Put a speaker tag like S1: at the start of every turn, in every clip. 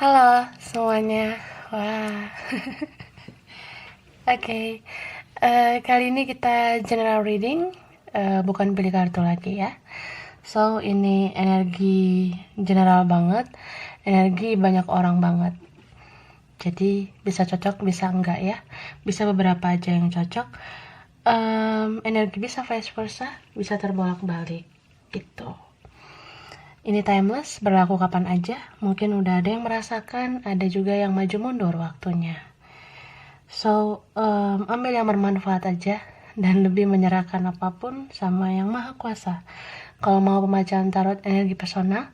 S1: Halo semuanya. Wah. Oke. Kali ini kita general reading, bukan pilih kartu lagi ya. So ini energi general banget, energi banyak orang banget. Jadi bisa cocok, bisa enggak ya. Bisa beberapa aja yang cocok. Energi bisa vice versa, bisa terbolak-balik gitu. Ini timeless, berlaku kapan aja. Mungkin udah ada yang merasakan, ada juga yang maju mundur waktunya. So, ambil yang bermanfaat aja dan lebih menyerahkan apapun sama yang maha kuasa. Kalau mau pembacaan tarot energi personal,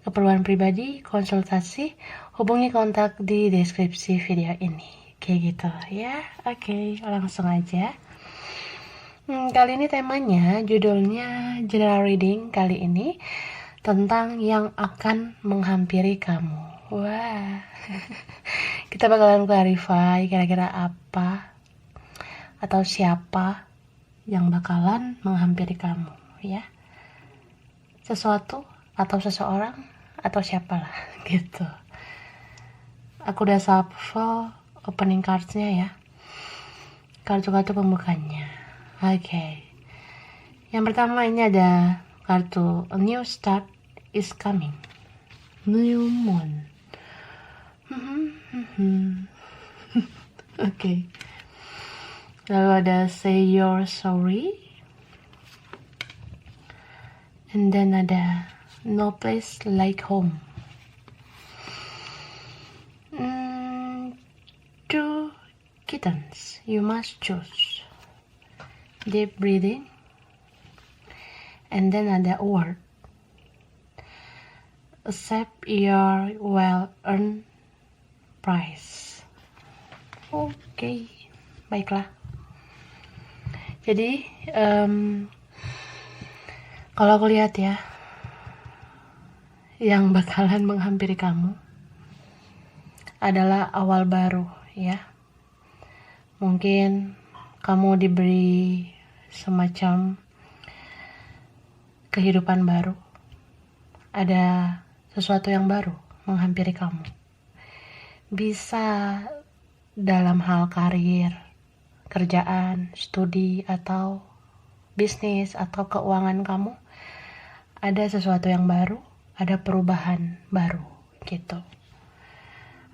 S1: keperluan pribadi, konsultasi, hubungi kontak di deskripsi video ini. Kayak gitu ya. Oke, langsung aja. Kali ini temanya, judulnya general reading kali ini tentang yang akan menghampiri kamu. Wah, kita bakalan clarify kira-kira apa atau siapa yang bakalan menghampiri kamu, ya. Sesuatu atau seseorang atau siapalah, gitu. Aku udah shuffle opening cards-nya ya. Kartu-kartu pembukanya. Oke. Yang pertama ini ada kartu A New Start is Coming. New Moon. Oke. Lalu ada Say You're Sorry. And then ada No Place Like Home. Two kittens. You must choose. Deep breathing. And then ada word. Accept your well-earned price. Oke, baiklah. Jadi, kalau aku lihat ya, yang bakalan menghampiri kamu adalah awal baru ya. Mungkin kamu diberi semacam kehidupan baru. Ada sesuatu yang baru menghampiri kamu. Bisa dalam hal karir, kerjaan, studi, atau bisnis, atau keuangan kamu. Ada sesuatu yang baru, ada perubahan baru gitu.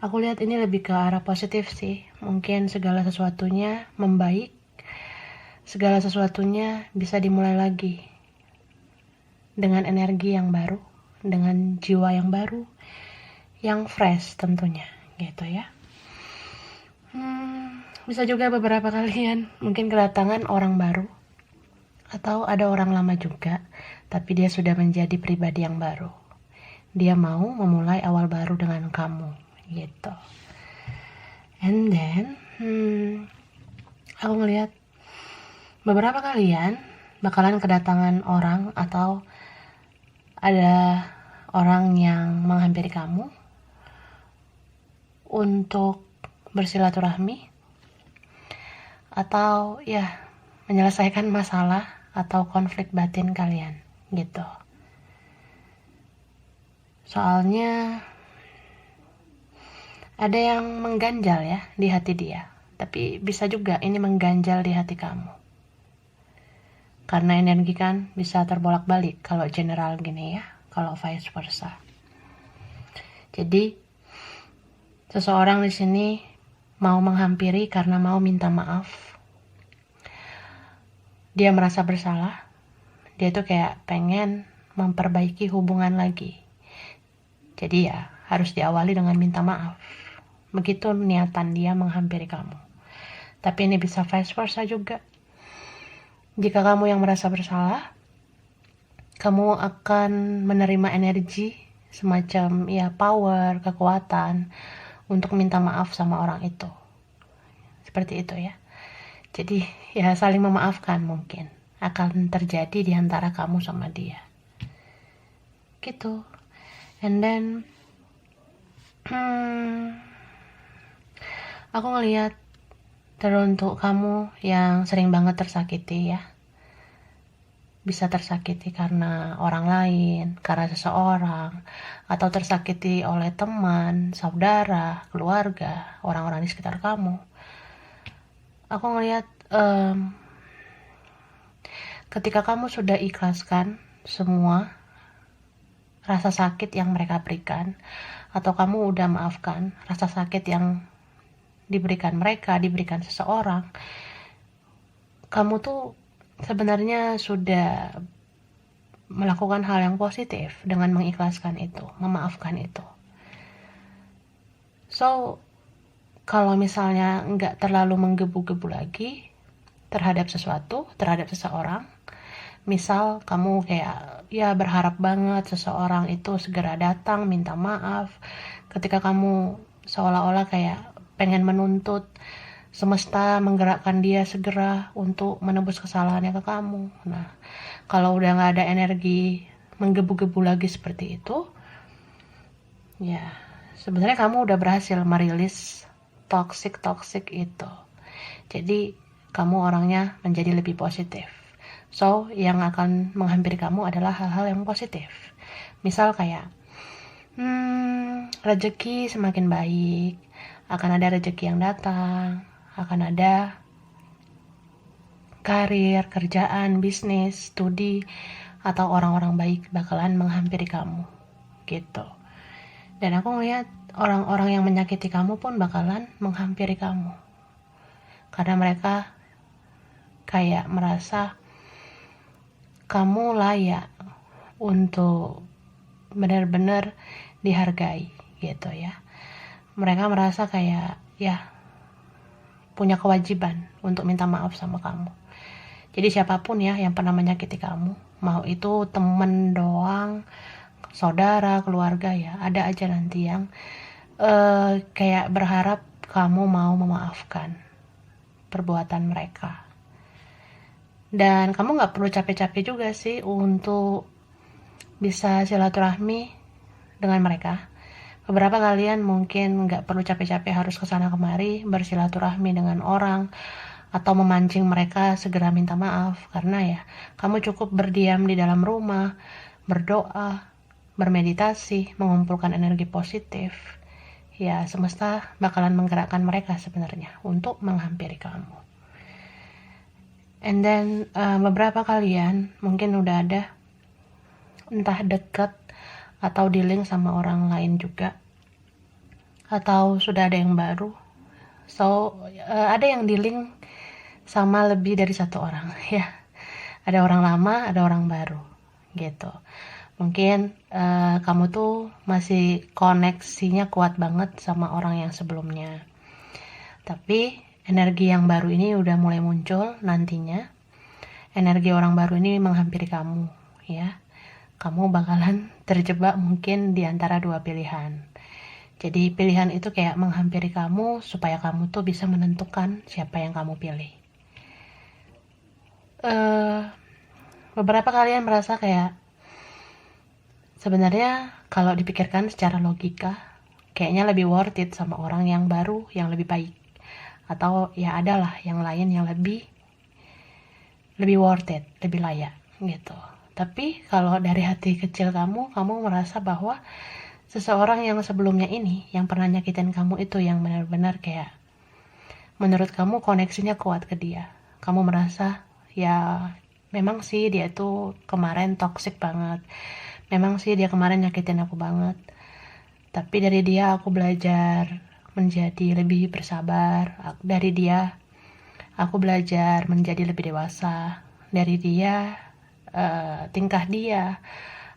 S1: Aku lihat ini lebih ke arah positif sih. Mungkin segala sesuatunya membaik, segala sesuatunya bisa dimulai lagi dengan energi yang baru, dengan jiwa yang baru, yang fresh tentunya gitu ya. Bisa juga beberapa kalian mungkin kedatangan orang baru, atau ada orang lama juga, tapi dia sudah menjadi pribadi yang baru. Dia mau memulai awal baru dengan kamu gitu. And then aku ngelihat beberapa kalian bakalan kedatangan orang, atau ada orang yang menghampiri kamu untuk bersilaturahmi atau ya menyelesaikan masalah atau konflik batin kalian gitu. Soalnya ada yang mengganjal ya di hati dia, tapi bisa juga ini mengganjal di hati kamu. Karena energi kan bisa terbolak-balik kalau general gini ya, kalau vice versa. Jadi seseorang di sini mau menghampiri karena mau minta maaf. Dia merasa bersalah. Dia tuh kayak pengen memperbaiki hubungan lagi. Jadi ya harus diawali dengan minta maaf. Begitu niatan dia menghampiri kamu. Tapi ini bisa vice versa juga. Jika kamu yang merasa bersalah, kamu akan menerima energi semacam ya power, kekuatan untuk minta maaf sama orang itu. Seperti itu ya. Jadi ya saling memaafkan mungkin akan terjadi di antara kamu sama dia. Gitu. And then aku ngelihat teruntuk kamu yang sering banget tersakiti ya. bisa tersakiti karena orang lain, karena seseorang, atau tersakiti oleh teman, saudara, keluarga, orang-orang di sekitar kamu. Aku ngelihat ketika kamu sudah ikhlaskan semua rasa sakit yang mereka berikan, atau kamu udah maafkan rasa sakit yang diberikan mereka, diberikan seseorang, kamu tuh sebenarnya sudah melakukan hal yang positif dengan mengikhlaskan itu, memaafkan itu. So, kalau misalnya nggak terlalu menggebu-gebu lagi terhadap sesuatu, terhadap seseorang, misal kamu kayak ya berharap banget seseorang itu segera datang minta maaf, ketika kamu seolah-olah kayak pengen menuntut semesta menggerakkan dia segera untuk menebus kesalahannya ke kamu. Nah, kalau udah nggak ada energi menggebu-gebu lagi seperti itu, ya sebenarnya kamu udah berhasil merilis toxic itu. Jadi kamu orangnya menjadi lebih positif. So, yang akan menghampiri kamu adalah hal-hal yang positif. Misal kayak, rezeki semakin baik, akan ada rezeki yang datang, akan ada karir, kerjaan, bisnis, studi, atau orang-orang baik bakalan menghampiri kamu, gitu. Dan aku ngeliat orang-orang yang menyakiti kamu pun bakalan menghampiri kamu. Karena mereka kayak merasa kamu layak untuk benar-benar dihargai gitu ya. Mereka merasa kayak ya punya kewajiban untuk minta maaf sama kamu. Jadi siapapun ya yang pernah menyakiti kamu, mau itu temen doang, saudara, keluarga ya, ada aja nanti yang kayak berharap kamu mau memaafkan perbuatan mereka. Dan kamu gak perlu capek-capek juga sih untuk bisa silaturahmi dengan mereka. Beberapa kalian mungkin gak perlu capek-capek harus kesana kemari bersilaturahmi dengan orang atau memancing mereka segera minta maaf, karena ya kamu cukup berdiam di dalam rumah, berdoa, bermeditasi, mengumpulkan energi positif. Ya semesta bakalan menggerakkan mereka sebenarnya untuk menghampiri kamu. And then beberapa kalian mungkin udah ada entah dekat atau di-link sama orang lain juga, atau sudah ada yang baru. So ada yang di-link sama lebih dari satu orang ya. Ada orang lama, ada orang baru gitu. Mungkin kamu tuh masih koneksinya kuat banget sama orang yang sebelumnya. Tapi energi yang baru ini udah mulai muncul nantinya. Energi orang baru ini menghampiri kamu ya. Kamu bakalan terjebak mungkin di antara dua pilihan. Jadi pilihan itu kayak menghampiri kamu supaya kamu tuh bisa menentukan siapa yang kamu pilih. Beberapa kalian merasa kayak sebenarnya kalau dipikirkan secara logika kayaknya lebih worth it sama orang yang baru, yang lebih baik, atau ya adalah yang lain yang lebih worth it, lebih layak gitu. Tapi kalau dari hati kecil kamu merasa bahwa seseorang yang sebelumnya ini yang pernah nyakitin kamu itu yang benar-benar kayak menurut kamu koneksinya kuat ke dia. Kamu merasa ya memang sih dia tuh kemarin toxic banget, memang sih dia kemarin nyakitin aku banget, tapi dari dia aku belajar menjadi lebih bersabar, dari dia aku belajar menjadi lebih dewasa, dari dia tingkah dia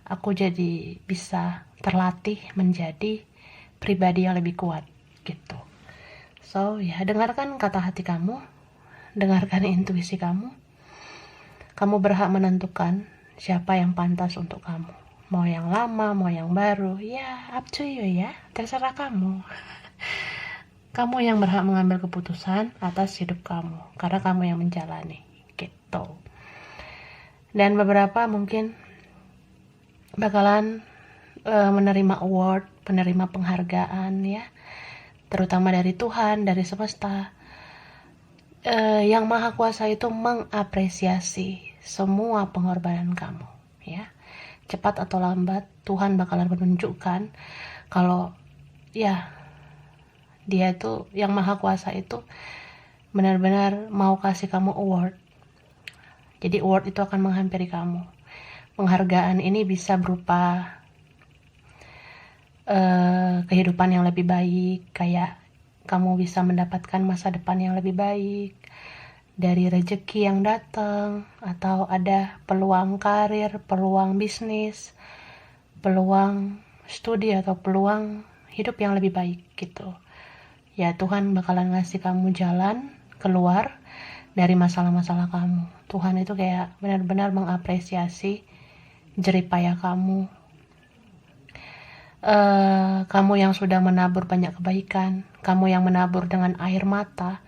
S1: aku jadi bisa terlatih menjadi pribadi yang lebih kuat gitu. So ya dengarkan kata hati kamu, dengarkan intuisi kamu. Kamu berhak menentukan siapa yang pantas untuk kamu. Mau yang lama, mau yang baru, ya up to you ya, terserah kamu. Kamu yang berhak mengambil keputusan atas hidup kamu, karena kamu yang menjalani, gitu. Dan beberapa mungkin bakalan menerima award, menerima penghargaan ya, terutama dari Tuhan, dari semesta. Yang Maha Kuasa itu mengapresiasi semua pengorbanan kamu, ya. Cepat atau lambat Tuhan bakalan menunjukkan kalau ya dia itu yang maha kuasa itu benar-benar mau kasih kamu award. Jadi award itu akan menghampiri kamu. Penghargaan ini bisa berupa kehidupan yang lebih baik, kayak kamu bisa mendapatkan masa depan yang lebih baik dari rezeki yang datang, atau ada peluang karir, peluang bisnis, peluang studi, atau peluang hidup yang lebih baik gitu. Ya, Tuhan bakalan ngasih kamu jalan keluar dari masalah-masalah kamu. Tuhan itu kayak benar-benar mengapresiasi jerih payah kamu. Kamu yang sudah menabur banyak kebaikan, kamu yang menabur dengan air mata,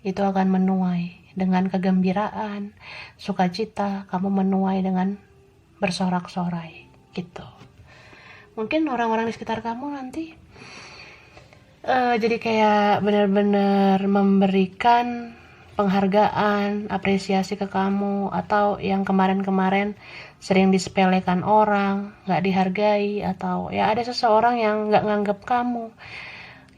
S1: itu akan menuai dengan kegembiraan, sukacita. Kamu menuai dengan bersorak-sorai gitu. Mungkin orang-orang di sekitar kamu nanti jadi kayak benar-benar memberikan penghargaan, apresiasi ke kamu, atau yang kemarin-kemarin sering disepelekan orang, gak dihargai, atau ya ada seseorang yang gak nganggap kamu.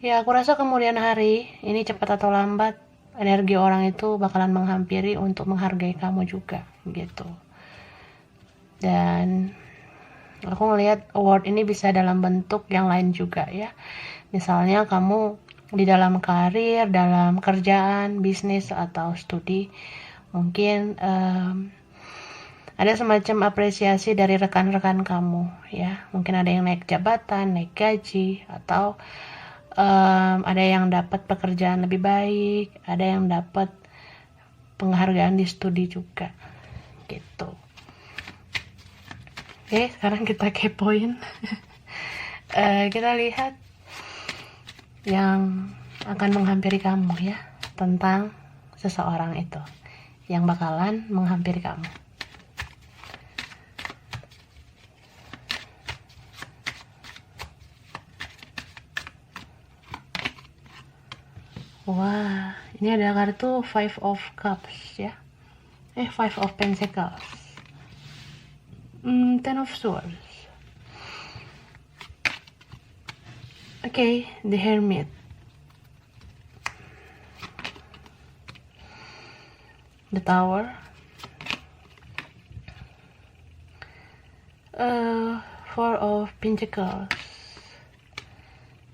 S1: Ya aku rasa kemudian hari, ini cepat atau lambat, energi orang itu bakalan menghampiri untuk menghargai kamu juga gitu. Dan aku ngelihat award ini bisa dalam bentuk yang lain juga ya. Misalnya kamu di dalam karir, dalam kerjaan, bisnis, atau studi, mungkin ada semacam apresiasi dari rekan-rekan kamu ya. Mungkin ada yang naik jabatan, naik gaji, atau ada yang dapat pekerjaan lebih baik, ada yang dapat penghargaan di studi juga gitu. Oke, sekarang kita kepoin. Kita lihat yang akan menghampiri kamu ya, tentang seseorang itu yang bakalan menghampiri kamu. Wah, ini ada kartu Five of Cups ya. Five of Pentacles. Ten of Swords. Okay, the Hermit. The Tower. Four of Pentacles.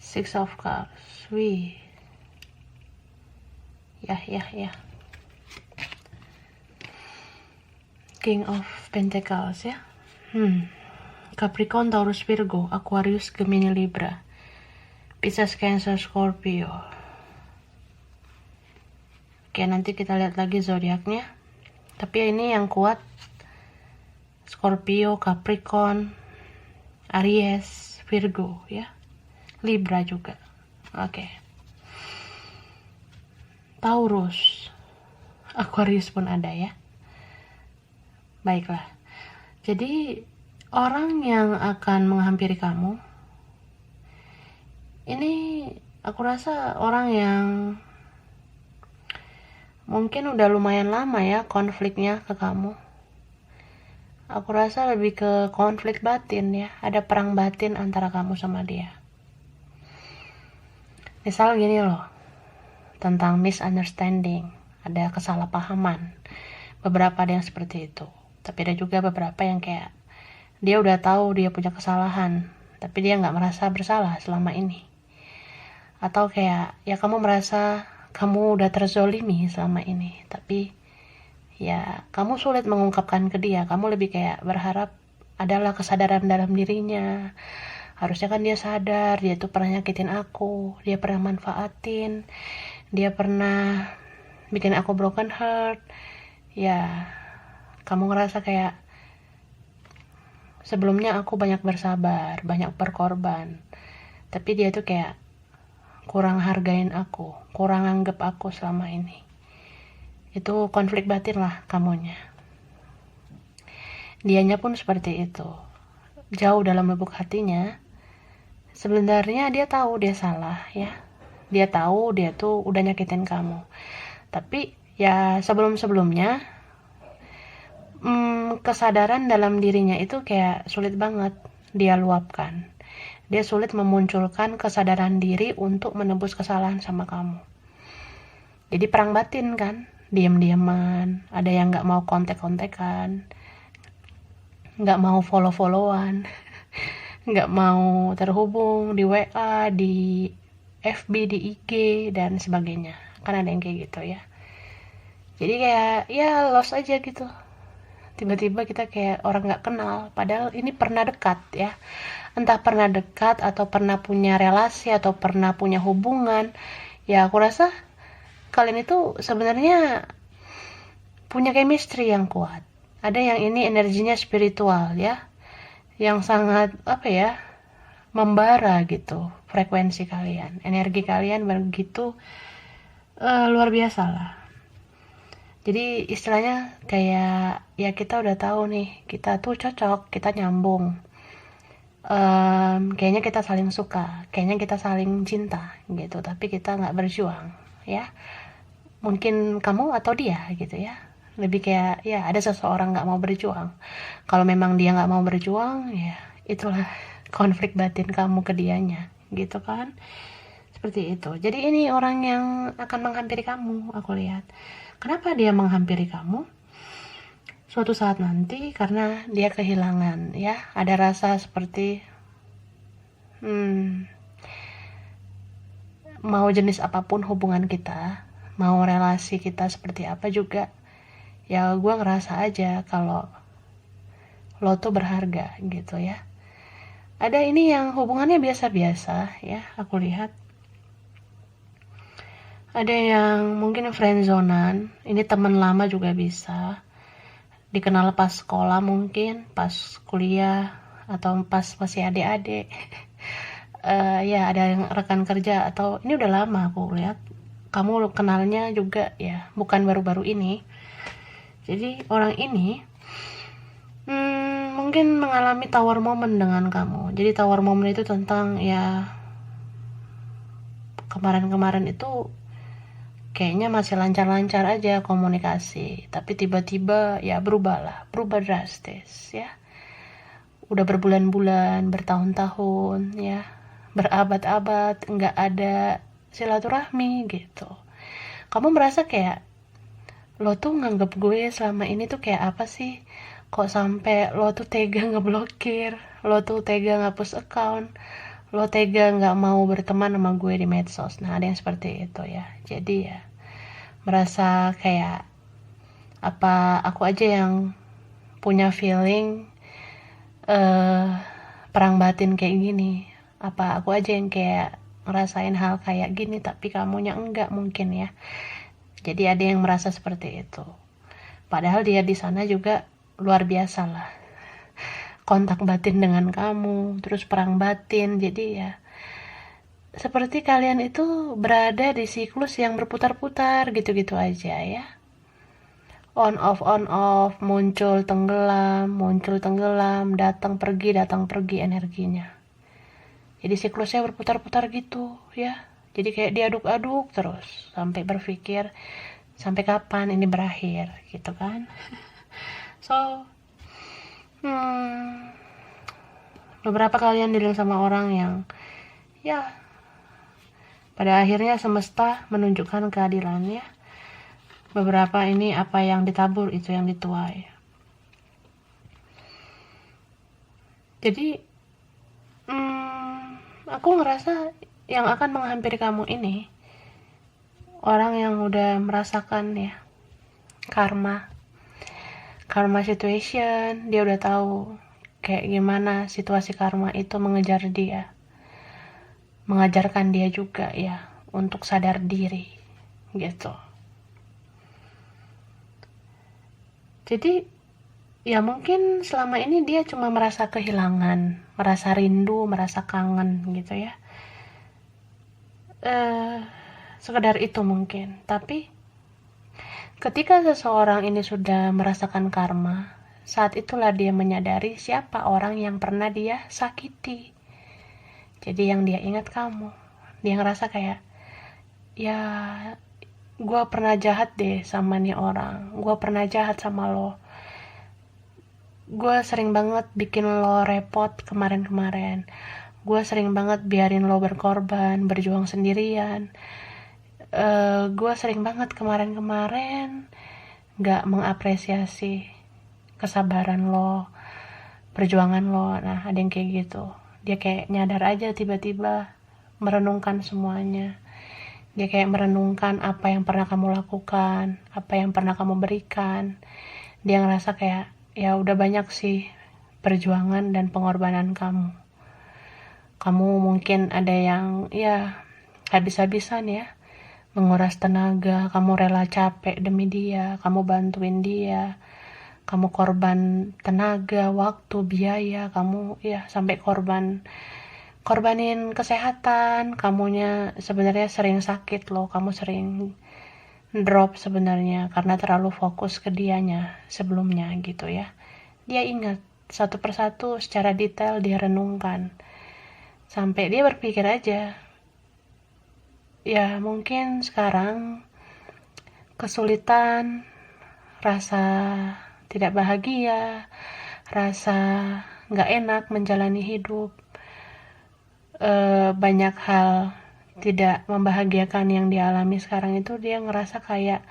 S1: Six of Cups. Wih. Ya. King of Pentacles ya. Capricorn, Taurus, Virgo, Aquarius, Gemini, Libra, Pisces, Cancer, Scorpio. Oke, nanti kita lihat lagi zodiaknya. Tapi ini yang kuat Scorpio, Capricorn, Aries, Virgo ya. Libra juga. Oke. Taurus, Aquarius pun ada ya. Baiklah. Jadi orang yang akan menghampiri kamu ini aku rasa orang yang mungkin udah lumayan lama ya konfliknya ke kamu. Aku rasa lebih ke konflik batin ya. Ada perang batin antara kamu sama dia. Misal gini loh, tentang misunderstanding, ada kesalahpahaman. Beberapa ada yang seperti itu. Tapi ada juga beberapa yang kayak dia udah tahu dia punya kesalahan, tapi dia nggak merasa bersalah selama ini. Atau kayak ya kamu merasa kamu udah terzolimi selama ini, tapi ya kamu sulit mengungkapkan ke dia. Kamu lebih kayak berharap adalah kesadaran dalam dirinya. Harusnya kan dia sadar, dia tuh pernah nyakitin aku, dia pernah manfaatin, dia pernah bikin aku broken heart. Ya, kamu ngerasa kayak sebelumnya aku banyak bersabar, banyak berkorban, tapi dia tuh kayak kurang hargain aku, kurang anggap aku selama ini. Itu konflik batin lah kamunya. Dianya pun seperti itu. Jauh dalam lubuk hatinya, sebenarnya dia tahu dia salah ya. Dia tahu dia tuh udah nyakitin kamu. Tapi ya sebelum-sebelumnya kesadaran dalam dirinya itu kayak sulit banget dia luapkan. Dia sulit memunculkan kesadaran diri untuk menebus kesalahan sama kamu. Jadi perang batin kan, diam-diaman, ada yang nggak mau kontek-kontekan, nggak mau follow-followan, nggak mau terhubung di WA, di FB, di IG, dan sebagainya. Kan ada yang kayak gitu ya. Jadi kayak ya lost aja gitu. Tiba-tiba kita kayak orang nggak kenal, padahal ini pernah dekat ya. Entah pernah dekat atau pernah punya relasi atau pernah punya hubungan. Ya aku rasa kalian itu sebenarnya punya chemistry yang kuat. Ada yang ini energinya spiritual ya, yang sangat apa ya, membara gitu frekuensi kalian, energi kalian begitu luar biasa lah. Jadi istilahnya kayak ya kita udah tahu nih, kita tuh cocok, kita nyambung. Kayaknya kita saling suka, kayaknya kita saling cinta gitu, tapi kita nggak berjuang ya. Mungkin kamu atau dia gitu ya. Lebih kayak ya ada seseorang nggak mau berjuang. Kalau memang dia nggak mau berjuang, ya itulah konflik batin kamu ke dianya, gitu kan? Seperti itu. Jadi ini orang yang akan menghampiri kamu, aku lihat. Kenapa dia menghampiri kamu? Suatu saat nanti karena dia kehilangan, ya. Ada rasa seperti mau jenis apapun hubungan kita, mau relasi kita seperti apa juga, ya gue ngerasa aja kalau lo tuh berharga gitu ya. Ada ini yang hubungannya biasa-biasa ya, aku lihat. Ada yang mungkin friendzonan, ini teman lama juga bisa. Dikenal pas sekolah mungkin, pas kuliah, atau pas masih adik-adik. Ya ada yang rekan kerja, atau ini udah lama aku lihat. Kamu kenalnya juga ya, bukan baru-baru ini. Jadi orang ini mungkin mengalami tawar momen dengan kamu. Jadi tawar momen itu tentang ya kemarin-kemarin itu kayaknya masih lancar-lancar aja komunikasi, tapi tiba-tiba ya berubah drastis ya. Udah berbulan-bulan, bertahun-tahun ya, berabad-abad nggak ada silaturahmi gitu. Kamu merasa kayak lo tuh nganggap gue selama ini tuh kayak apa sih? Kok sampai lo tuh tega ngeblokir, lo tuh tega ngapus account, lo tega nggak mau berteman sama gue di medsos. Nah ada yang seperti itu ya. Jadi ya merasa kayak apa aku aja yang punya feeling perang batin kayak gini, apa aku aja yang kayak ngerasain hal kayak gini tapi kamunya enggak mungkin ya. Jadi ada yang merasa seperti itu, padahal dia di sana juga luar biasa lah kontak batin dengan kamu, terus perang batin. Jadi ya seperti kalian itu berada di siklus yang berputar-putar gitu-gitu aja ya, on off, muncul tenggelam, datang pergi energinya. Jadi siklusnya berputar-putar gitu ya. Jadi kayak diaduk-aduk terus sampai berpikir sampai kapan ini berakhir gitu kan. So beberapa kalian dealing sama orang yang ya pada akhirnya semesta menunjukkan keadilan ya. Beberapa ini apa yang ditabur itu yang dituai. Jadi aku ngerasa yang akan menghampiri kamu ini orang yang udah merasakan ya karma situation. Dia udah tahu kayak gimana situasi karma itu mengejar dia, mengajarkan dia juga ya untuk sadar diri gitu. Jadi ya mungkin selama ini dia cuma merasa kehilangan, merasa rindu, merasa kangen gitu ya. Sekedar itu mungkin. Tapi ketika seseorang ini sudah merasakan karma, saat itulah dia menyadari siapa orang yang pernah dia sakiti. Jadi yang dia ingat kamu. Dia ngerasa kayak ya gue pernah jahat deh sama nih orang, gue pernah jahat sama lo. gue sering banget bikin lo repot kemarin-kemarin. Gue sering banget biarin lo berkorban, berjuang sendirian. Gue sering banget kemarin-kemarin gak mengapresiasi kesabaran lo, perjuangan lo. Nah, ada yang kayak gitu. Dia kayak nyadar aja tiba-tiba, merenungkan semuanya. Dia kayak merenungkan apa yang pernah kamu lakukan, apa yang pernah kamu berikan. Dia ngerasa kayak, ya udah banyak sih perjuangan dan pengorbanan kamu. Kamu mungkin ada yang ya habis-habisan ya, menguras tenaga, kamu rela capek demi dia, kamu bantuin dia, kamu korban tenaga, waktu, biaya, kamu ya sampai korbanin kesehatan, kamunya sebenarnya sering sakit loh, kamu sering drop sebenarnya karena terlalu fokus ke dianya sebelumnya gitu ya. Dia ingat satu persatu secara detail, dia renungkan sampai dia berpikir aja, ya mungkin sekarang kesulitan, rasa tidak bahagia, rasa gak enak menjalani hidup, banyak hal tidak membahagiakan yang dialami sekarang itu, dia ngerasa kayak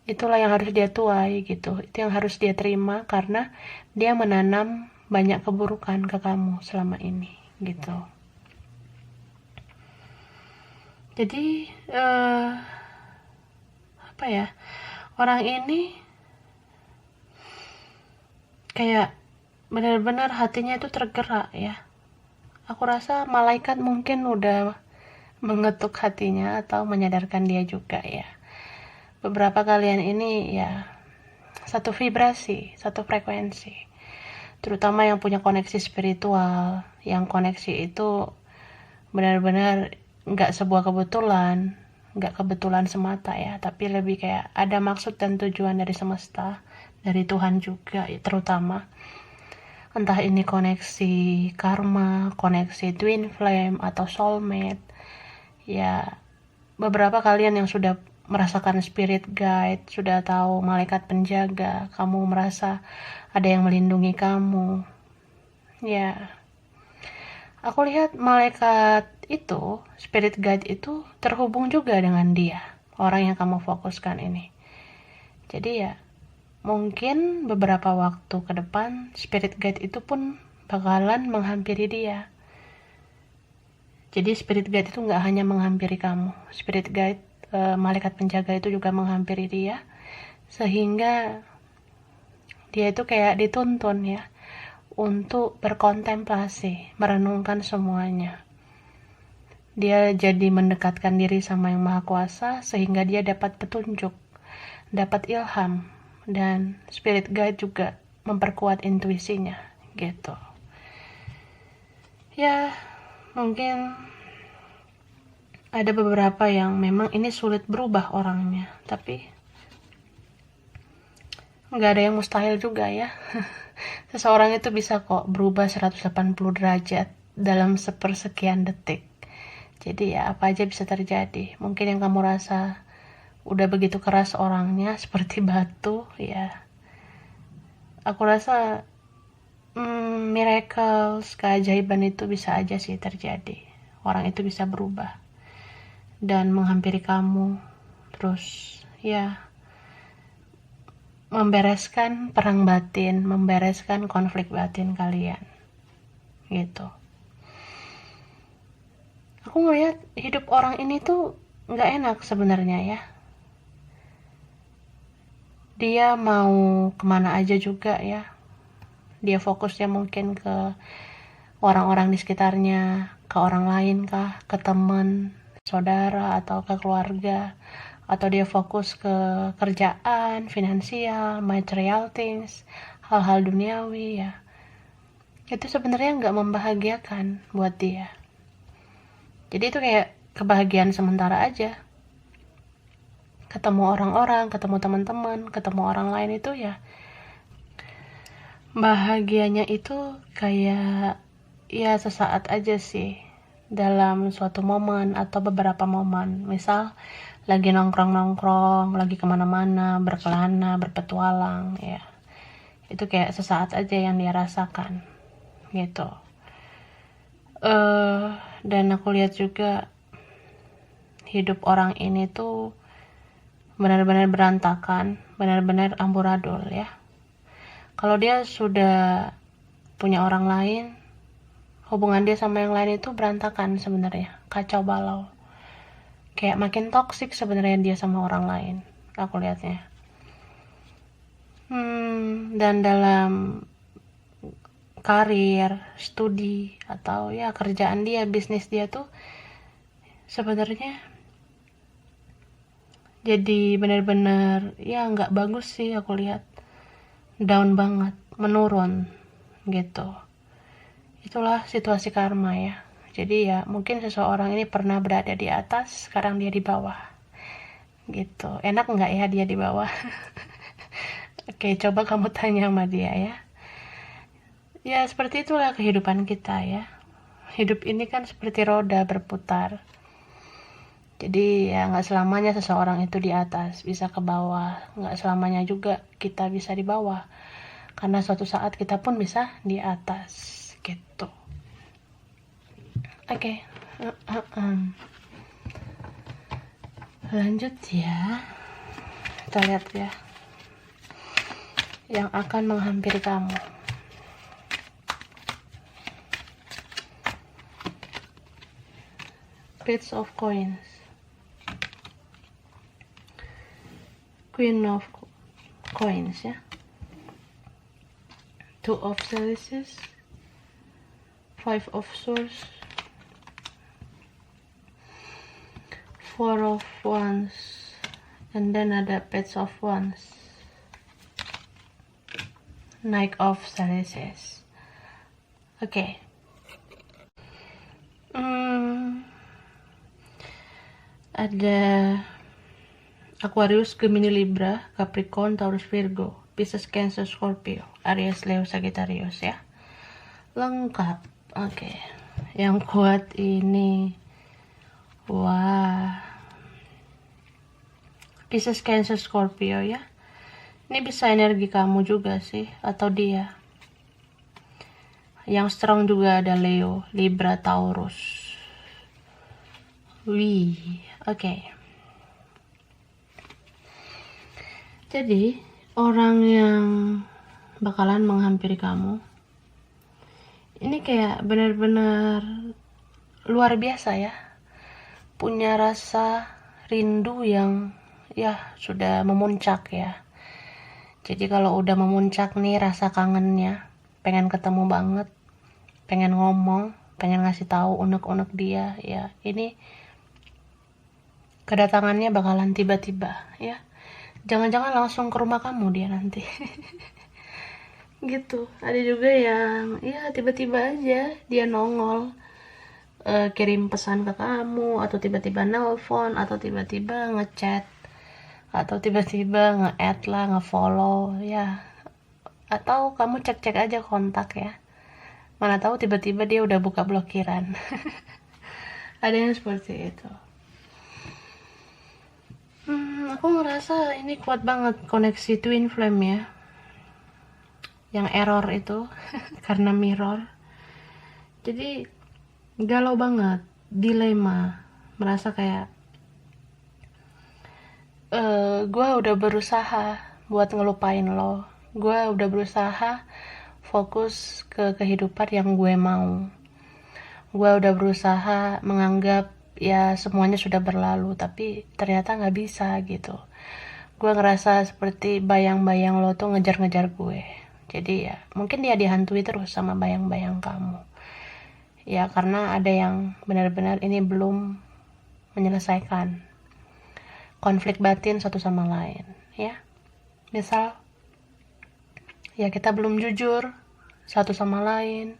S1: itulah yang harus dia tuai gitu, itu yang harus dia terima karena dia menanam banyak keburukan ke kamu selama ini gitu. Jadi apa ya, orang ini kayak benar-benar hatinya itu tergerak ya. Aku rasa malaikat mungkin udah mengetuk hatinya atau menyadarkan dia juga ya. Beberapa kalian ini ya satu vibrasi, satu frekuensi. Terutama yang punya koneksi spiritual, yang koneksi itu benar-benar nggak sebuah kebetulan, nggak kebetulan semata ya, tapi lebih kayak ada maksud dan tujuan dari semesta, dari Tuhan juga ya, terutama. Entah ini koneksi karma, koneksi twin flame, atau soulmate. Ya, beberapa kalian yang sudah merasakan spirit guide, sudah tahu malaikat penjaga, kamu merasa ada yang melindungi kamu. Ya, aku lihat malaikat itu, spirit guide itu terhubung juga dengan dia, orang yang kamu fokuskan ini. Jadi ya, mungkin beberapa waktu ke depan spirit guide itu pun bakalan menghampiri dia. Jadi spirit guide itu gak hanya menghampiri kamu, spirit guide, malaikat penjaga itu juga menghampiri dia, sehingga dia itu kayak dituntun ya untuk berkontemplasi, merenungkan semuanya. Dia jadi mendekatkan diri sama yang maha kuasa sehingga dia dapat petunjuk, dapat ilham, dan spirit guide juga memperkuat intuisinya gitu. Ya, mungkin ada beberapa yang memang ini sulit berubah orangnya, tapi nggak ada yang mustahil juga ya. Seseorang itu bisa kok berubah 180 derajat dalam sepersekian detik. Jadi ya apa aja bisa terjadi. Mungkin yang kamu rasa udah begitu keras orangnya seperti batu ya, aku rasa miracles, keajaiban itu bisa aja sih terjadi. Orang itu bisa berubah dan menghampiri kamu, terus ya membereskan perang batin, membereskan konflik batin kalian gitu. Aku ngeliat hidup orang ini tuh gak enak sebenarnya ya. Dia mau kemana aja juga ya. Dia fokusnya mungkin ke orang-orang di sekitarnya, ke orang lain kah, ke teman, saudara, atau ke keluarga, atau dia fokus ke kerjaan, finansial, material things, hal-hal duniawi ya. Itu sebenarnya nggak membahagiakan buat dia. Jadi itu kayak kebahagiaan sementara aja. Ketemu orang-orang, ketemu teman-teman, ketemu orang lain itu ya bahagianya itu kayak ya sesaat aja sih, dalam suatu momen atau beberapa momen. Misal lagi nongkrong-nongkrong, lagi kemana-mana, berkelana, berpetualang ya, itu kayak sesaat aja yang dia rasakan gitu. Dan aku lihat juga hidup orang ini tuh benar-benar berantakan, benar-benar amburadul ya. Kalau dia sudah punya orang lain, hubungan dia sama yang lain itu berantakan sebenarnya, kacau balau. Kayak makin toksik sebenarnya dia sama orang lain, aku lihatnya. Dan dalam karir, studi, atau ya kerjaan dia, bisnis dia tuh sebenarnya jadi benar-benar ya nggak bagus sih, aku lihat down banget, menurun gitu. Itulah situasi karma ya. Jadi ya mungkin seseorang ini pernah berada di atas, sekarang dia di bawah gitu. Enak nggak ya dia di bawah? Oke, coba kamu tanya sama dia ya. Ya seperti itulah kehidupan kita ya. Hidup ini kan seperti roda berputar. Jadi ya nggak selamanya seseorang itu di atas bisa ke bawah, nggak selamanya juga kita bisa di bawah. Karena suatu saat kita pun bisa di atas gitu. Oke. Lanjut ya. Kita lihat ya. Yang akan menghampiri kamu. Page of Coins. Queen of Coins ya. Two of Chalices. Five of Swords. Four of Wands. And then ada Page of Wands. Knight of Chalices. Oke. Ada Aquarius, Gemini, Libra, Capricorn, Taurus, Virgo, Pisces, Cancer, Scorpio, Aries, Leo, Sagittarius ya. Lengkap. Oke. Yang kuat ini wah. Pisces, Cancer, Scorpio ya. Ini bisa energi kamu juga sih, atau dia. Yang strong juga ada Leo, Libra, Taurus. Wih, oke. Jadi, orang yang bakalan menghampiri kamu, ini kayak benar-benar luar biasa ya. Punya rasa rindu yang ya sudah memuncak ya. Jadi kalau udah memuncak nih rasa kangennya, pengen ketemu banget, pengen ngomong, pengen ngasih tahu unek-unek dia ya. Ini kedatangannya bakalan tiba-tiba ya. Jangan-jangan langsung ke rumah kamu dia nanti. Gitu. Ada juga yang ya tiba-tiba aja dia nongol, kirim pesan ke kamu, atau tiba-tiba nelpon, atau tiba-tiba ngechat, atau tiba-tiba nge-add lah, nge-follow ya. Atau kamu cek-cek aja kontak ya. Mana tahu tiba-tiba dia udah buka blokiran. Ada yang seperti itu. Aku ngerasa ini kuat banget koneksi twin flame ya. Yang error itu karena mirror. Jadi galau banget, dilema, merasa kayak gue udah berusaha buat ngelupain lo. Gue udah berusaha fokus ke kehidupan yang gue mau. Gue udah berusaha menganggap ya semuanya sudah berlalu, tapi ternyata gak bisa gitu. Gue ngerasa seperti bayang-bayang lo tuh ngejar-ngejar gue. Jadi ya mungkin dia dihantui terus sama bayang-bayang kamu. Ya karena ada yang benar-benar ini belum menyelesaikan konflik batin satu sama lain ya. Misal ya kita belum jujur satu sama lain,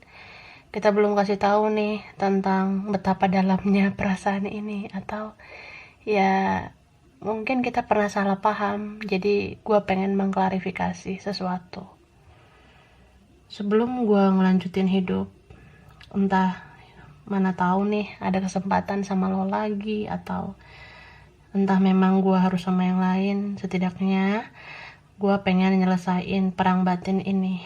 S1: kita belum kasih tahu nih tentang betapa dalamnya perasaan ini, atau ya mungkin kita pernah salah paham. Jadi gue pengen mengklarifikasi sesuatu sebelum gue ngelanjutin hidup. Entah mana tahu nih ada kesempatan sama lo lagi, atau entah memang gue harus sama yang lain. Setidaknya gue pengen nyelesain perang batin ini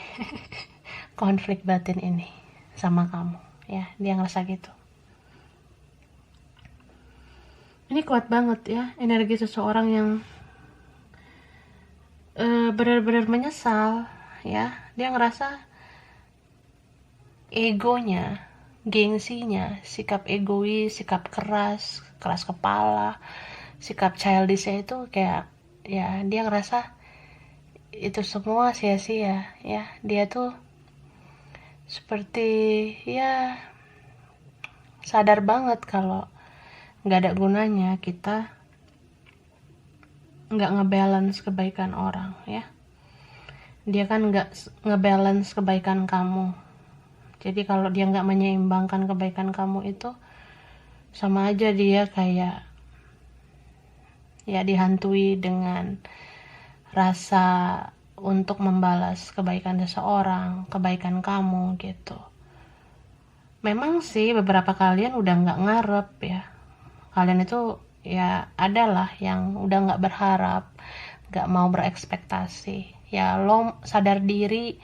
S1: konflik batin ini sama kamu ya. Dia ngerasa gitu. Ini kuat banget ya, energi seseorang yang benar-benar menyesal ya. Dia ngerasa egonya, gengsinya, sikap egois, sikap keras kepala, sikap childishnya itu kayak ya, dia ngerasa itu semua sia-sia ya. Dia tuh seperti ya sadar banget kalau nggak ada gunanya kita nggak ngebalance kebaikan orang ya. Dia kan nggak ngebalance kebaikan kamu. Jadi kalau dia nggak menyeimbangkan kebaikan kamu itu sama aja dia kayak ya dihantui dengan rasa untuk membalas kebaikan seseorang, kebaikan kamu gitu. Memang sih beberapa kalian udah nggak ngarep ya. Kalian itu ya adalah yang udah nggak berharap, nggak mau berekspektasi. Ya lo sadar diri,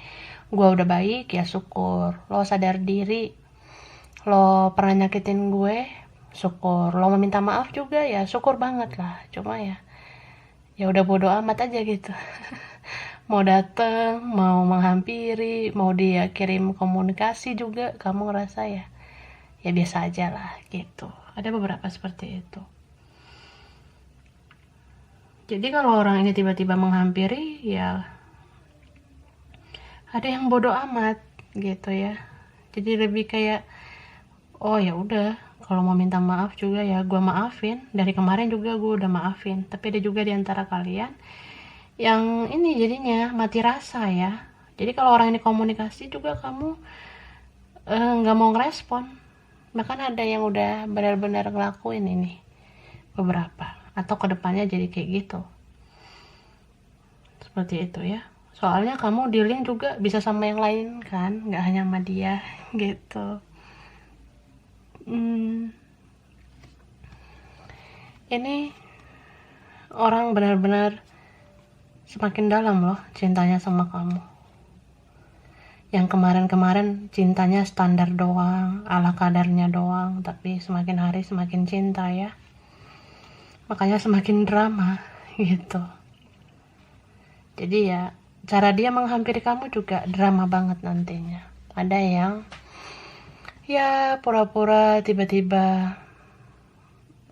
S1: gue udah baik ya syukur. Lo sadar diri, lo pernah nyakitin gue, syukur. Lo meminta maaf juga ya syukur banget lah. Cuma ya udah bodo amat aja gitu. Mau dateng, mau menghampiri, mau dia kirim komunikasi juga, kamu ngerasa ya biasa aja lah gitu. Ada beberapa seperti itu. Jadi kalau orang ini tiba-tiba menghampiri ya ada yang bodo amat gitu ya. Jadi lebih kayak oh ya udah, kalau mau minta maaf juga ya gue maafin. Dari kemarin juga gue udah maafin. Tapi ada juga di antara kalian yang ini jadinya mati rasa ya. Jadi kalau orang ini komunikasi juga kamu nggak mau ngerespon. Bahkan ada yang udah benar-benar ngelakuin ini beberapa, atau kedepannya jadi kayak gitu. Seperti itu ya. Soalnya kamu dealing juga bisa sama yang lain kan, nggak hanya sama dia gitu. Ini orang benar-benar semakin dalam loh cintanya sama kamu. Yang kemarin-kemarin cintanya standar doang, ala kadarnya doang, tapi semakin hari semakin cinta ya. Makanya semakin drama gitu. Jadi ya cara dia menghampiri kamu juga drama banget nantinya. Ada yang ya pura-pura tiba-tiba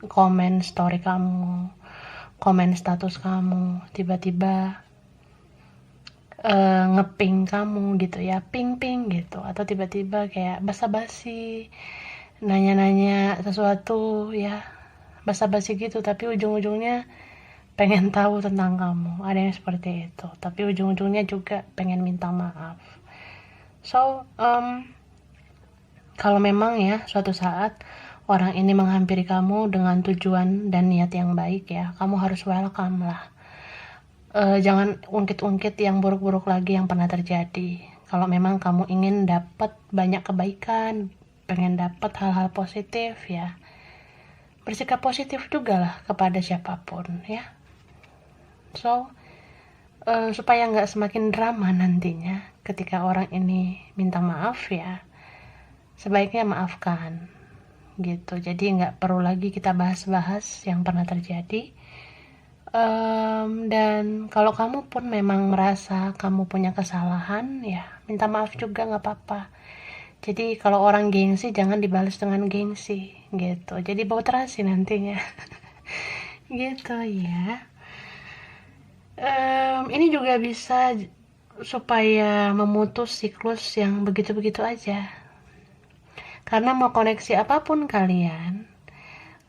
S1: komen story kamu, komen status kamu, tiba-tiba ngeping kamu gitu ya, ping-ping gitu, atau tiba-tiba kayak basa-basi nanya-nanya sesuatu ya, basa-basi gitu, tapi ujung-ujungnya pengen tahu tentang kamu. Ada yang seperti itu, tapi ujung-ujungnya juga pengen minta maaf. So kalau memang ya suatu saat orang ini menghampiri kamu dengan tujuan dan niat yang baik ya, kamu harus welcome lah. Jangan ungkit-ungkit yang buruk-buruk lagi yang pernah terjadi. Kalau memang kamu ingin dapat banyak kebaikan, pengen dapat hal-hal positif ya, bersikap positif juga lah kepada siapapun ya. So supaya nggak semakin drama nantinya ketika orang ini minta maaf ya, sebaiknya maafkan gitu. Jadi nggak perlu lagi kita bahas-bahas yang pernah terjadi. Dan kalau kamu pun memang merasa kamu punya kesalahan ya minta maaf juga nggak apa-apa. Jadi kalau orang gengsi jangan dibalas dengan gengsi gitu, jadi bau terasi nantinya. Gitu ya. Ini juga bisa supaya memutus siklus yang begitu-begitu aja. Karena mau koneksi apapun kalian,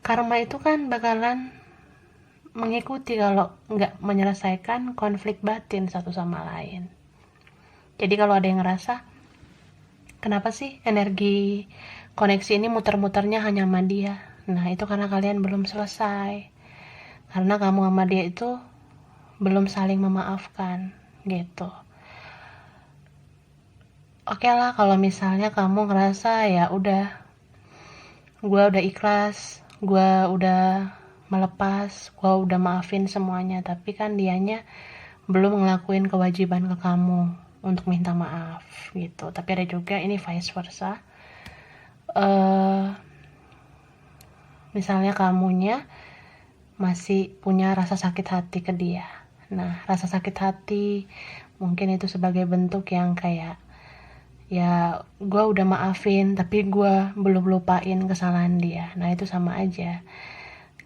S1: karma itu kan bakalan mengikuti kalau nggak menyelesaikan konflik batin satu sama lain. Jadi kalau ada yang ngerasa kenapa sih energi koneksi ini muter-muternya hanya sama dia, nah itu karena kalian belum selesai, karena kamu sama dia itu belum saling memaafkan gitu. Oke lah kalau misalnya kamu ngerasa ya udah, gue udah ikhlas, gue udah melepas, gue udah maafin semuanya, tapi kan dianya belum ngelakuin kewajiban ke kamu untuk minta maaf gitu. Tapi ada juga ini vice versa. Misalnya kamunya masih punya rasa sakit hati ke dia. Nah, rasa sakit hati mungkin itu sebagai bentuk yang kayak, ya gue udah maafin tapi gue belum lupain kesalahan dia. Nah, itu sama aja,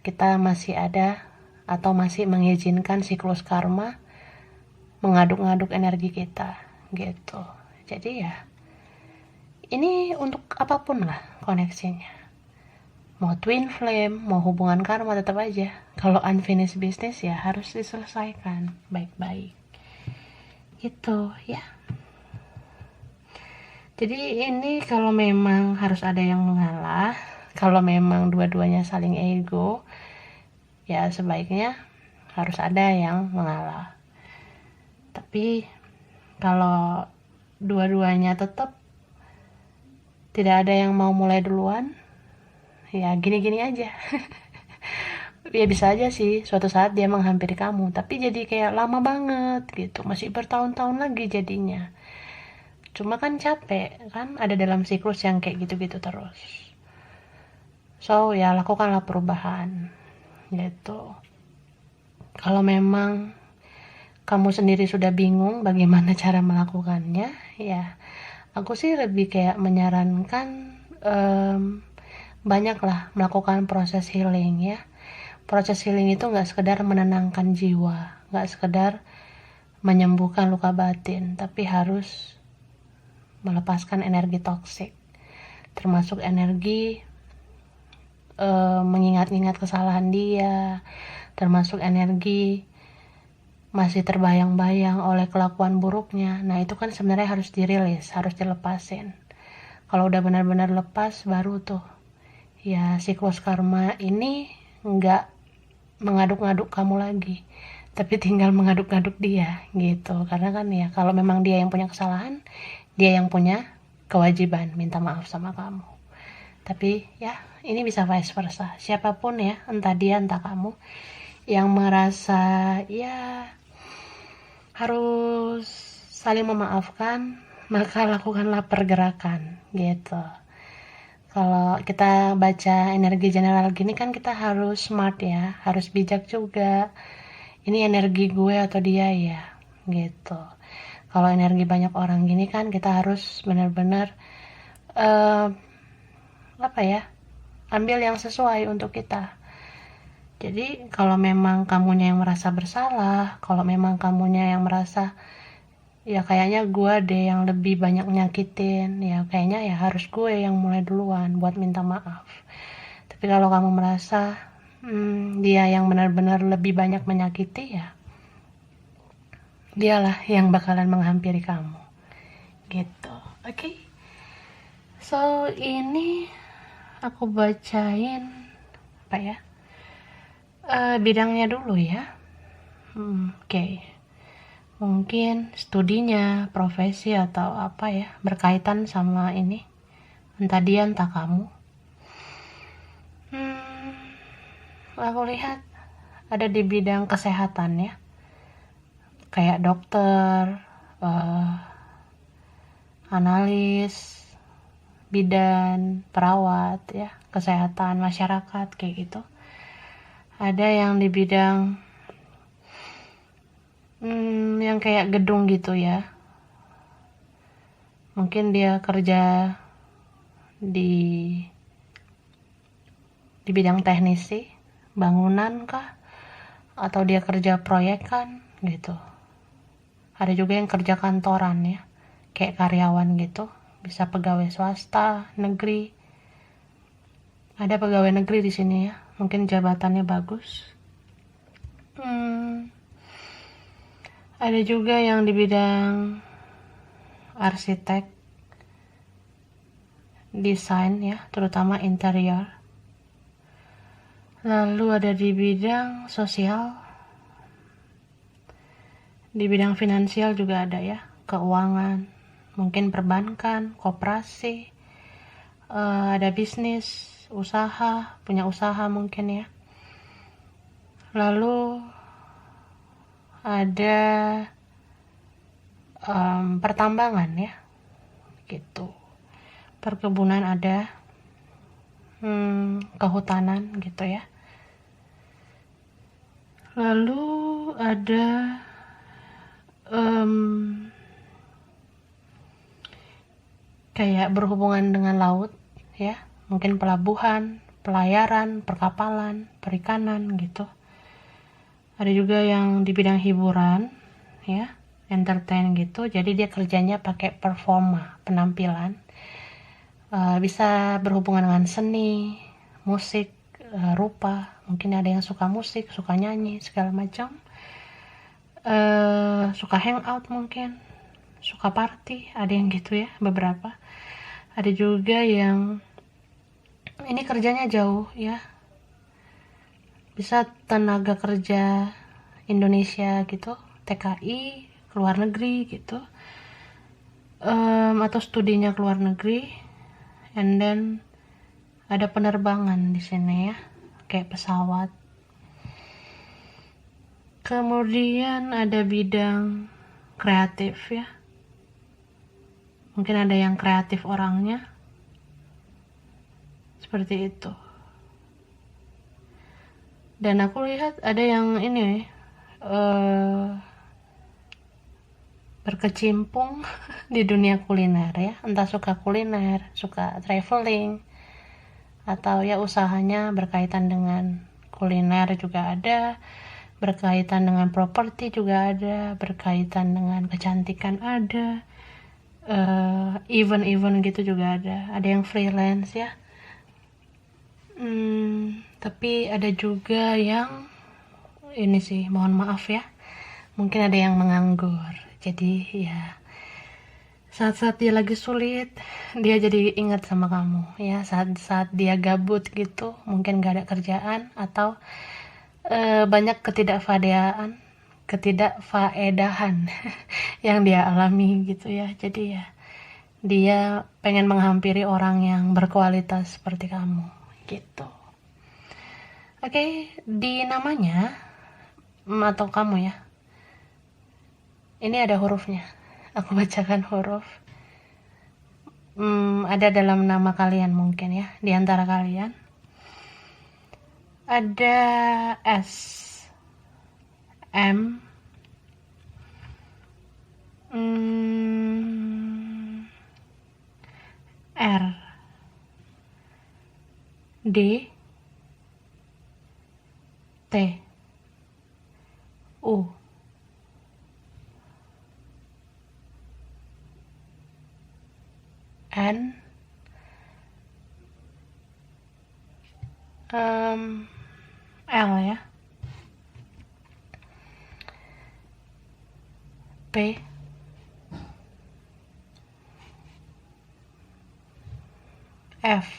S1: kita masih ada atau masih mengizinkan siklus karma mengaduk-ngaduk energi kita gitu. Jadi ya, ini untuk apapun lah koneksinya, mau twin flame, mau hubungan karma, tetap aja kalau unfinished business ya harus diselesaikan baik-baik gitu ya. Jadi ini kalau memang harus ada yang mengalah, kalau memang dua-duanya saling ego, ya sebaiknya harus ada yang mengalah. Tapi kalau dua-duanya tetap tidak ada yang mau mulai duluan, ya gini-gini aja. Ya bisa aja sih suatu saat dia menghampiri kamu, tapi jadi kayak lama banget gitu, masih bertahun-tahun lagi jadinya. Cuma kan capek kan, ada dalam siklus yang kayak gitu-gitu terus. So ya lakukanlah perubahan gitu. Kalau memang kamu sendiri sudah bingung bagaimana cara melakukannya, ya aku sih lebih kayak menyarankan banyaklah melakukan proses healing ya. Proses healing itu nggak sekedar menenangkan jiwa, nggak sekedar menyembuhkan luka batin, tapi harus melepaskan energi toksik, termasuk energi mengingat-ingat kesalahan dia, termasuk energi masih terbayang-bayang oleh kelakuan buruknya. Nah itu kan sebenarnya harus dirilis, harus dilepasin. Kalau udah benar-benar lepas, baru tuh ya siklus karma ini nggak mengaduk-ngaduk kamu lagi, tapi tinggal mengaduk-ngaduk dia gitu. Karena kan ya kalau memang dia yang punya kesalahan, dia yang punya kewajiban minta maaf sama kamu. Tapi ya ini bisa vice versa, siapapun ya, entah dia entah kamu yang merasa ya harus saling memaafkan, maka lakukanlah pergerakan gitu. Kalau kita baca energi general gini kan kita harus smart ya, harus bijak juga. Ini energi gue atau dia ya gitu. Kalau energi banyak orang gini kan kita harus benar-benar apa ya, ambil yang sesuai untuk kita. Jadi kalau memang kamunya yang merasa bersalah, kalau memang kamunya yang merasa ya kayaknya gue deh yang lebih banyak nyakitin, ya kayaknya ya harus gue yang mulai duluan buat minta maaf. Tapi kalau kamu merasa dia yang benar-benar lebih banyak menyakiti, ya dialah yang bakalan menghampiri kamu gitu. Oke. So ini aku bacain apa ya, bidangnya dulu ya. Oke. Mungkin studinya, profesi atau apa ya, berkaitan sama ini, entah dia entah kamu. Aku lihat ada di bidang kesehatan ya, kayak dokter, analis, bidan, perawat ya, kesehatan masyarakat kayak gitu. Ada yang di bidang yang kayak gedung gitu ya, mungkin dia kerja di bidang teknisi bangunan kah, atau dia kerja proyekan gitu. Ada juga yang kerja kantoran ya, kayak karyawan gitu, bisa pegawai swasta, negeri. Ada pegawai negeri di sini ya, mungkin jabatannya bagus. Ada juga yang di bidang arsitek, desain ya, terutama interior. Lalu ada di bidang sosial, di bidang finansial juga ada ya, keuangan, mungkin perbankan, koperasi, ada bisnis, usaha, punya usaha mungkin ya. Lalu ada pertambangan ya, gitu. Perkebunan ada, kehutanan gitu ya. Lalu ada kayak berhubungan dengan laut ya, mungkin pelabuhan, pelayaran, perkapalan, perikanan gitu. Ada juga yang di bidang hiburan ya, entertain gitu, jadi dia kerjanya pakai performa, penampilan. Bisa berhubungan dengan seni, musik, rupa, mungkin ada yang suka musik, suka nyanyi, segala macam. Suka hangout mungkin, suka party, ada yang gitu ya, beberapa. Ada juga yang ini kerjanya jauh ya, bisa tenaga kerja Indonesia gitu, TKI, keluar negeri gitu, atau studinya keluar negeri, and then ada penerbangan di sini ya, kayak pesawat. Kemudian ada bidang kreatif ya, mungkin ada yang kreatif orangnya, seperti itu. Dan aku lihat ada yang ini berkecimpung di dunia kuliner ya, entah suka kuliner, suka traveling, atau ya usahanya berkaitan dengan kuliner juga ada, berkaitan dengan properti juga ada, berkaitan dengan kecantikan ada, event-event gitu juga ada yang freelance ya. Tapi ada juga yang ini sih, mohon maaf ya, mungkin ada yang menganggur. Jadi ya, saat-saat dia lagi sulit, dia jadi ingat sama kamu ya. Saat-saat dia gabut gitu, mungkin gak ada kerjaan, atau banyak ketidakfaedahan yang dia alami gitu ya. Jadi ya, dia pengen menghampiri orang yang berkualitas seperti kamu gitu. Oke, di namanya atau kamu ya, ini ada hurufnya, aku bacakan huruf. Ada dalam nama kalian mungkin ya, di antara kalian ada S, M, R, D, T, U, N, L ya, P, F,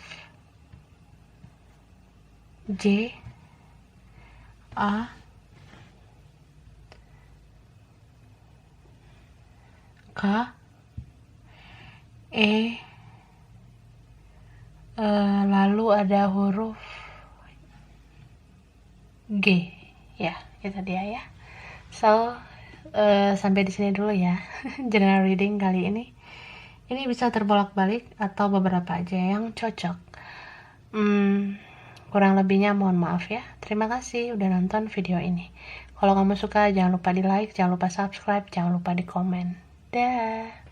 S1: J, A, K, E, lalu ada huruf G ya, itu dia ya. So sampai di sini dulu ya general reading kali ini. Ini bisa terbolak-balik atau beberapa aja yang cocok. Kurang lebihnya mohon maaf ya. Terima kasih udah nonton video ini. Kalau kamu suka jangan lupa di like, jangan lupa subscribe, jangan lupa di komen. Dah.